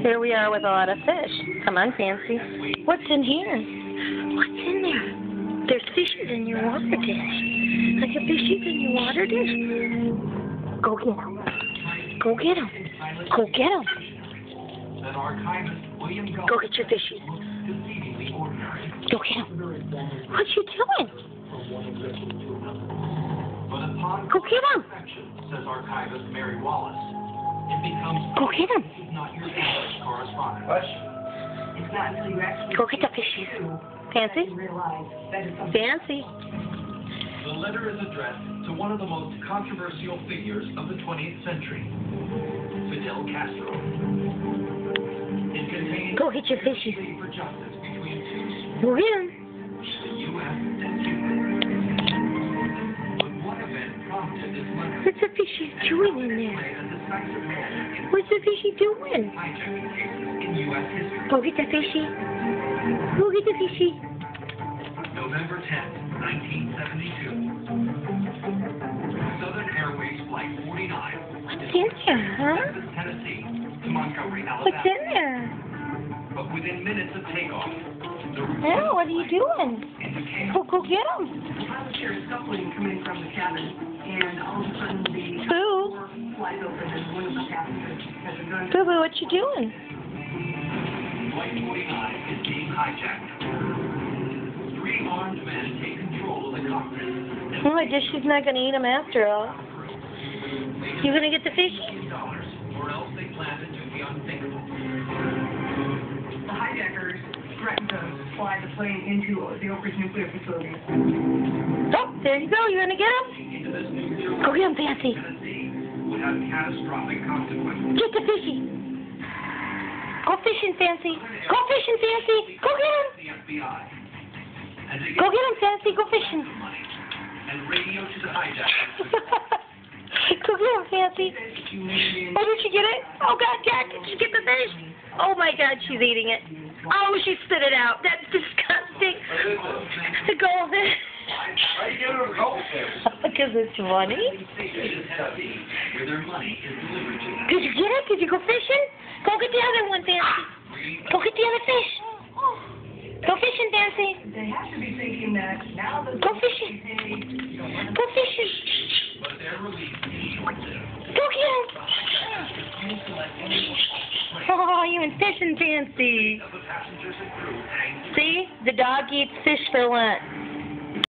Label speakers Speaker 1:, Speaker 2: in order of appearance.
Speaker 1: Here we are with a lot of fish. Come on, Fancy. What's in here? What's in there? There's fishes in your water dish. Like a fishes in your water dish? Go get them. Go get them. Go get them. Go get your fishes. Go get them. What you doing? Go get them.
Speaker 2: Says archivist Mary Wallace. It becomes
Speaker 1: go get them.
Speaker 2: Not your correspondent.
Speaker 3: It's not until you actually
Speaker 1: go get the fishes. Fancy? Fancy.
Speaker 2: The letter is addressed to one of the most controversial figures of the 20th century, Fidel Castro. It contains
Speaker 1: go get your fishes.
Speaker 2: For justice between two
Speaker 1: go get them.
Speaker 2: The U.S. and Cuba. But what event prompted this letter?
Speaker 1: What's the fishy doing in there? What's the fishy doing?
Speaker 2: In U.S. history.
Speaker 1: Go get the fishy. Go get the fishy.
Speaker 2: November 10th, 1972. Southern Airways Flight 49.
Speaker 1: What's in there, huh?
Speaker 2: Tennessee to Montgomery, Alabama.
Speaker 1: What's in there?
Speaker 2: But within minutes of takeoff,
Speaker 1: oh, what are you doing? Go get them.
Speaker 3: pilots hear scuffling coming from the cabin, and all of a sudden the
Speaker 1: Boo.
Speaker 3: door flies open and one of the passengers has a gun.
Speaker 1: Boo Boo, what you doing?
Speaker 2: Flight 49 is being hijacked. 3 armed men take control of the cockpit.
Speaker 1: Well, I guess she's not going to eat them after all. You going to get the fish?
Speaker 2: Or else they plan to do the unthinkable.
Speaker 3: The hijackers threaten to fly the plane into the Oak Ridge nuclear facility.
Speaker 1: Oh, there you go. You going to get them?
Speaker 2: Into this nuclear
Speaker 1: Go get them, Fancy.
Speaker 2: Tennessee would have catastrophic consequences.
Speaker 1: Get the fishy. Go fishing, Fancy. Go fishing, Fancy. Go get them.
Speaker 2: The FBI.
Speaker 1: Go get them, Fancy. Go fishing.
Speaker 2: And radio to the hijackers.
Speaker 1: Go get them, Fancy. Oh, did you get it? Oh, God, Jack, did you get the fish? Oh, my God, she's eating it. Oh, she spit it out. That's disgusting. The goldfish.
Speaker 2: Why are you giving her a goldfish?
Speaker 1: Because it's funny.
Speaker 2: Where their money is delivered to them.
Speaker 1: Did you get it? Did you go fishing? Go get the other one, Fancy. Go get the other fish. Go fishing, Fancy.
Speaker 3: They have to be thinking that now that
Speaker 1: Go fishing. Go fishing.
Speaker 2: But their release is short-lived.
Speaker 1: Go get him. Oh, you and fishing, Fancy.
Speaker 2: The passengers and crew hang
Speaker 1: See? The dog eats fish for lunch.